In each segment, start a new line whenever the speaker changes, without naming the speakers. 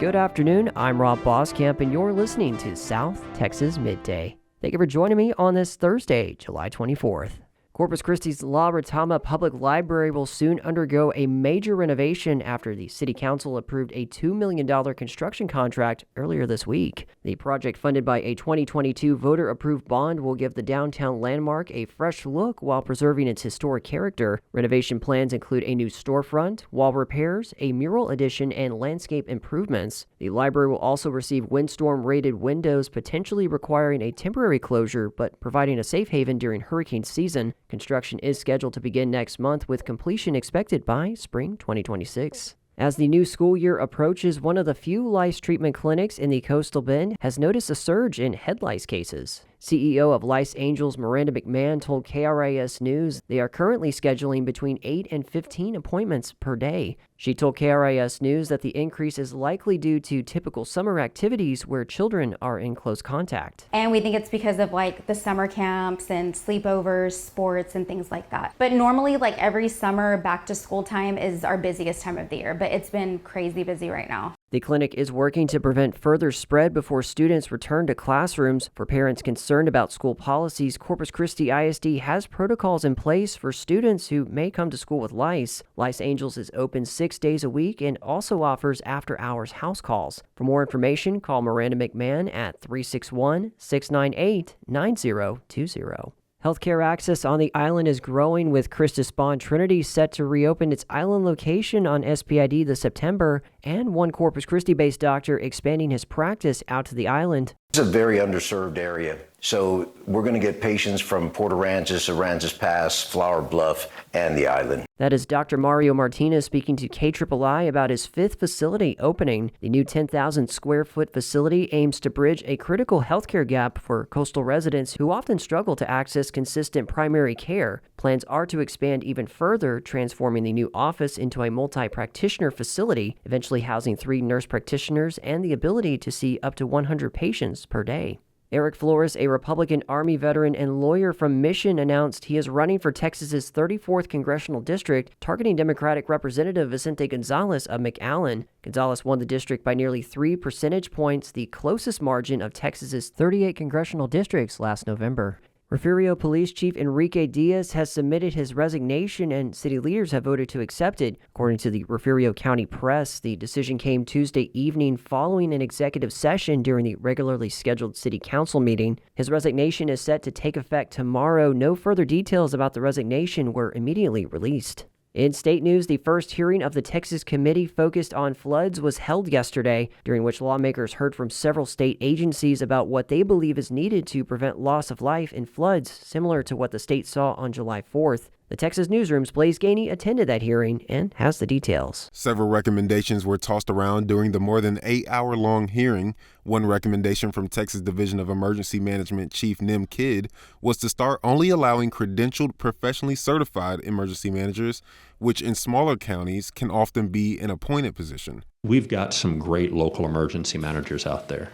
Good afternoon, I'm Rob Boskamp, and you're listening to South Texas Midday. Thank you for joining me on this Thursday, July 24th. Corpus Christi's La Retama Public Library will soon undergo a major renovation after the City Council approved a $2 million construction contract earlier this week. The project, funded by a 2022 voter-approved bond, will give the downtown landmark a fresh look while preserving its historic character. Renovation plans include a new storefront, wall repairs, a mural addition, and landscape improvements. The library will also receive windstorm-rated windows, potentially requiring a temporary closure but providing a safe haven during hurricane season. Construction is scheduled to begin next month, with completion expected by spring 2026. As the new school year approaches, one of the few lice treatment clinics in the Coastal Bend has noticed a surge in head lice cases. CEO of Lice Angels Miranda McMahon told KRIS News they are currently scheduling between 8 and 15 appointments per day. She told KRIS News that the increase is likely due to typical summer activities where children are in close contact.
And we think it's because of the summer camps and sleepovers, sports, and things like that. But normally every summer, back to school time is our busiest time of the year, but it's been crazy busy right now.
The clinic is working to prevent further spread before students return to classrooms. For parents concerned about school policies, Corpus Christi ISD has protocols in place for students who may come to school with lice. Lice Angels is open 6 days a week and also offers after-hours house calls. For more information, call Miranda McMahon at 361-698-9020. Healthcare access on the island is growing, with CHRISTUS Spohn Trinity set to reopen its island location on SPID this September, and one Corpus Christi-based doctor expanding his practice out to the island.
It's a very underserved area, so we're going to get patients from Port Aransas, Aransas Pass, Flower Bluff, and the island.
That is Dr. Mario Martinez speaking to KIII about his fifth facility opening. The new 10,000 square foot facility aims to bridge a critical healthcare gap for coastal residents who often struggle to access consistent primary care. Plans are to expand even further, transforming the new office into a multi-practitioner facility, eventually housing 3 nurse practitioners and the ability to see up to 100 patients per day. Eric Flores, a Republican Army veteran and lawyer from Mission, announced he is running for Texas's 34th Congressional District, targeting Democratic Representative Vicente Gonzalez of McAllen. Gonzalez won the district by nearly 3 percentage points, the closest margin of Texas's 38 congressional districts last November. Refugio Police Chief Enrique Diaz has submitted his resignation, and city leaders have voted to accept it. According to the Refugio County Press, the decision came Tuesday evening following an executive session during the regularly scheduled city council meeting. His resignation is set to take effect tomorrow. No further details about the resignation were immediately released. In state news, the first hearing of the Texas Committee focused on floods was held yesterday, during which lawmakers heard from several state agencies about what they believe is needed to prevent loss of life in floods, similar to what the state saw on July 4th. The Texas Newsroom's Blaze Gainey attended that hearing and has the details.
Several recommendations were tossed around during the more than 8-hour-long hearing. One recommendation from Texas Division of Emergency Management Chief Nim Kidd was to start only allowing credentialed, professionally certified emergency managers, which in smaller counties can often be an appointed position.
We've got some great local emergency managers out there,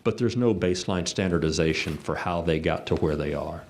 but there's no baseline standardization for how they got to where they are.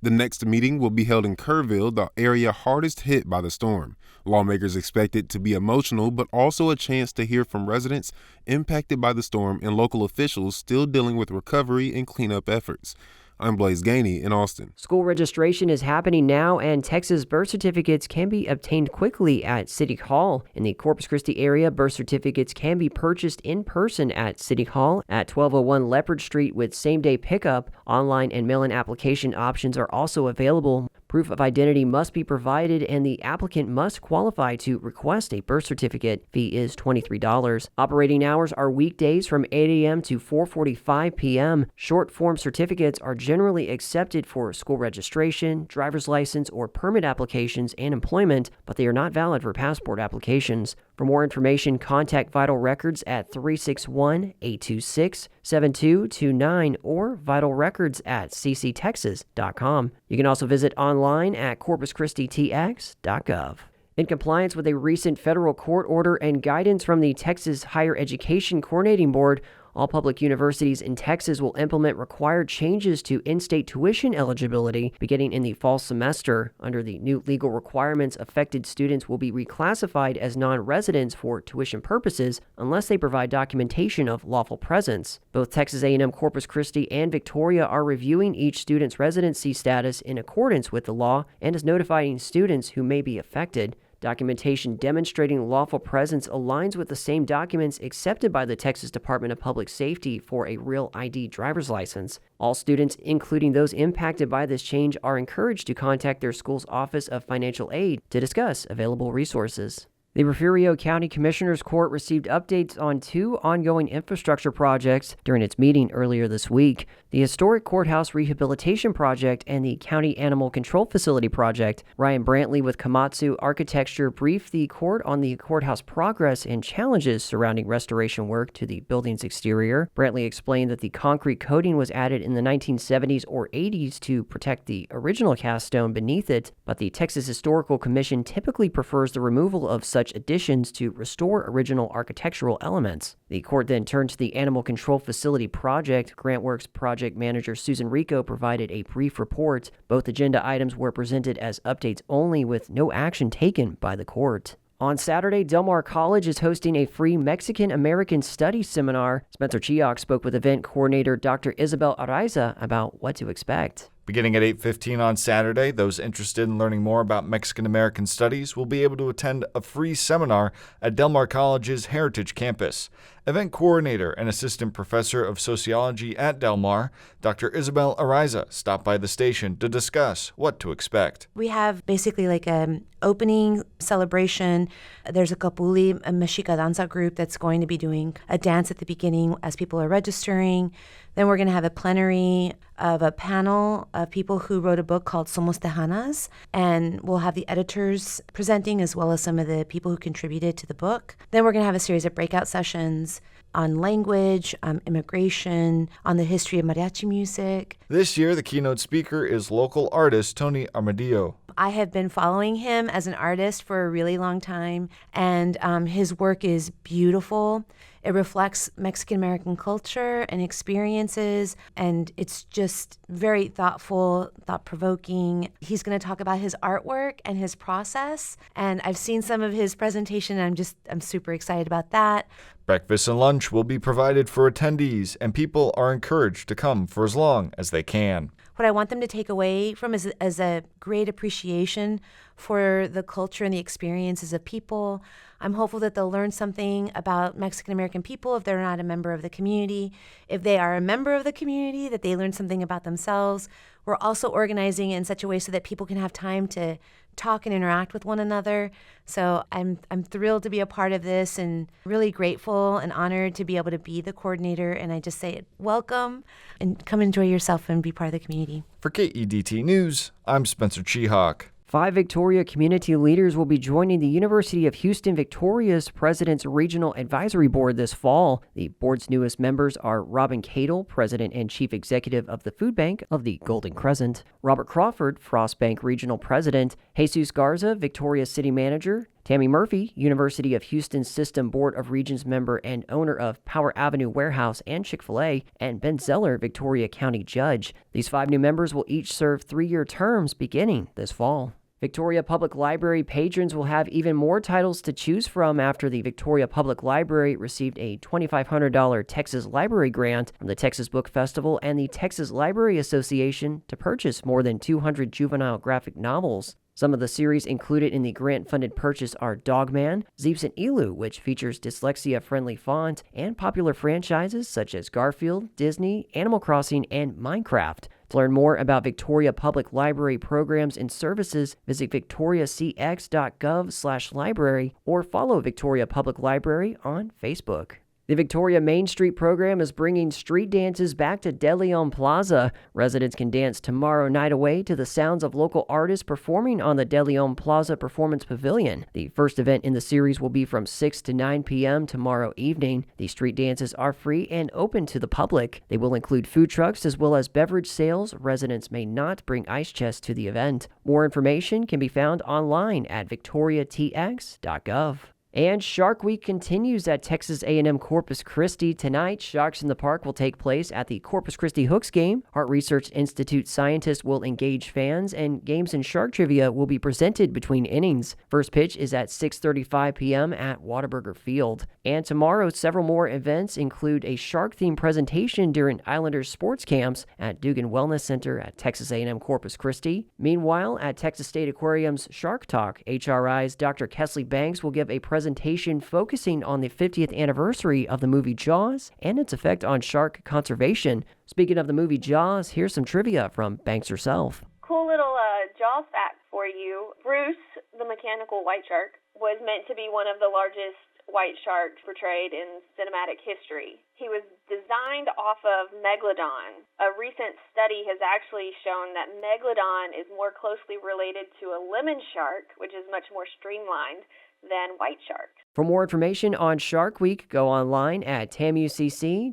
The next meeting will be held in Kerrville, the area hardest hit by the storm. Lawmakers expect it to be emotional, but also a chance to hear from residents impacted by the storm and local officials still dealing with recovery and cleanup efforts. I'm Blaze Gainey in Austin.
School registration is happening now, and Texas birth certificates can be obtained quickly at City Hall. In the Corpus Christi area, birth certificates can be purchased in person at City Hall at 1201 Leopard Street with same-day pickup. Online and mail-in application options are also available. Proof of identity must be provided, and the applicant must qualify to request a birth certificate. Fee is $23. Operating hours are weekdays from 8 a.m. to 4:45 p.m. Short form certificates are generally accepted for school registration, driver's license, or permit applications and employment, but they are not valid for passport applications. For more information, contact Vital Records at 361-826-7229 or vitalrecords@cctexas.com. You can also visit online at corpuschristitx.gov. In compliance with a recent federal court order and guidance from the Texas Higher Education Coordinating Board, All public universities in Texas will implement required changes to in-state tuition eligibility beginning in the fall semester. Under the new legal requirements, affected students will be reclassified as non-residents for tuition purposes unless they provide documentation of lawful presence. Both Texas A&M Corpus Christi and Victoria are reviewing each student's residency status in accordance with the law and is notifying students who may be affected. Documentation demonstrating lawful presence aligns with the same documents accepted by the Texas Department of Public Safety for a real ID driver's license. All students, including those impacted by this change, are encouraged to contact their school's Office of Financial Aid to discuss available resources. The Refugio County Commissioner's Court received updates on 2 ongoing infrastructure projects during its meeting earlier this week. The Historic Courthouse Rehabilitation Project and the County Animal Control Facility Project. Ryan Brantley with Komatsu Architecture briefed the court on the courthouse progress and challenges surrounding restoration work to the building's exterior. Brantley explained that the concrete coating was added in the 1970s or 80s to protect the original cast stone beneath it, but the Texas Historical Commission typically prefers the removal of such additions to restore original architectural elements. The court then turned to the Animal Control Facility Project. GrantWorks project manager Susan Rico provided a brief report. Both agenda items were presented as updates only, with no action taken by the court. On Saturday, Del Mar College is hosting a free Mexican-American Studies seminar. Spencer Chioc spoke with event coordinator Dr. Isabel Araiza about what to expect.
Beginning at 8:15 on Saturday, those interested in learning more about Mexican-American studies will be able to attend a free seminar at Del Mar College's Heritage Campus. Event coordinator and assistant professor of sociology at Del Mar, Dr. Isabel Araiza, stopped by the station to discuss what to expect.
We have basically like an opening celebration. There's a Kapuli, a Mexica danza group that's going to be doing a dance at the beginning as people are registering. Then we're going to have a plenary of a panel of people who wrote a book called Somos Tejanas, and we'll have the editors presenting as well as some of the people who contributed to the book. Then we're going to have a series of breakout sessions on language, immigration, on the history of mariachi music.
This year, the keynote speaker is local artist Tony Armadillo.
I have been following him as an artist for a really long time, and his work is beautiful. It reflects Mexican-American culture and experiences, and it's just very thoughtful, thought-provoking. He's going to talk about his artwork and his process, and I've seen some of his presentation, and I'm super excited about that.
Breakfast and lunch will be provided for attendees, and people are encouraged to come for as long as they can.
What I want them to take away from is a great appreciation for the culture and the experiences of people. I'm hopeful that they'll learn something about Mexican-American people if they're not a member of the community. If they are a member of the community, that they learn something about themselves. We're also organizing in such a way so that people can have time to talk and interact with one another. So I'm thrilled to be a part of this and really grateful and honored to be able to be the coordinator. And I just say welcome and come enjoy yourself and be part of the community.
For KEDT News, I'm Spencer Chioc.
5 Victoria community leaders will be joining the University of Houston Victoria's President's Regional Advisory Board this fall. The board's newest members are Robin Cadle, President and Chief Executive of the Food Bank of the Golden Crescent; Robert Crawford, Frost Bank Regional President; Jesus Garza, Victoria City Manager; Tammy Murphy, University of Houston System Board of Regents member and owner of Power Avenue Warehouse and Chick-fil-A; and Ben Zeller, Victoria County Judge. These 5 new members will each serve 3-year terms beginning this fall. Victoria Public Library patrons will have even more titles to choose from after the Victoria Public Library received a $2,500 Texas Library Grant from the Texas Book Festival and the Texas Library Association to purchase more than 200 juvenile graphic novels. Some of the series included in the grant-funded purchase are Dogman, Zeeps and Elu, which features dyslexia-friendly font, and popular franchises such as Garfield, Disney, Animal Crossing, and Minecraft. To learn more about Victoria Public Library programs and services, visit victoriacx.gov/library or follow Victoria Public Library on Facebook. The Victoria Main Street program is bringing street dances back to De Leon Plaza. Residents can dance tomorrow night away to the sounds of local artists performing on the De Leon Plaza Performance Pavilion. The first event in the series will be from 6 to 9 p.m. tomorrow evening. The street dances are free and open to the public. They will include food trucks as well as beverage sales. Residents may not bring ice chests to the event. More information can be found online at victoriatx.gov. And Shark Week continues at Texas A&M Corpus Christi. Tonight, Sharks in the Park will take place at the Corpus Christi Hooks game. Heart Research Institute scientists will engage fans, and games and shark trivia will be presented between innings. First pitch is at 6:35 p.m. at Whataburger Field. And tomorrow, several more events include a shark-themed presentation during Islanders sports camps at Dugan Wellness Center at Texas A&M Corpus Christi. Meanwhile, at Texas State Aquarium's Shark Talk, HRI's Dr. Kesley Banks will give a presentation focusing on the 50th anniversary of the movie Jaws and its effect on shark conservation. Speaking of the movie Jaws, here's some trivia from Banks herself.
Cool little Jaws fact for you. Bruce, the mechanical white shark, was meant to be one of the largest white sharks portrayed in cinematic history. He was designed off of Megalodon. A recent study has actually shown that Megalodon is more closely related to a lemon shark, which is much more streamlined, than white sharks.
For more information on Shark Week, go online at tamucc.edu.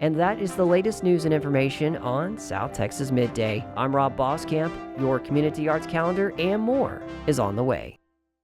And that is the latest news and information on South Texas Midday. I'm Rob Boskamp. Your community arts calendar and more is on the way.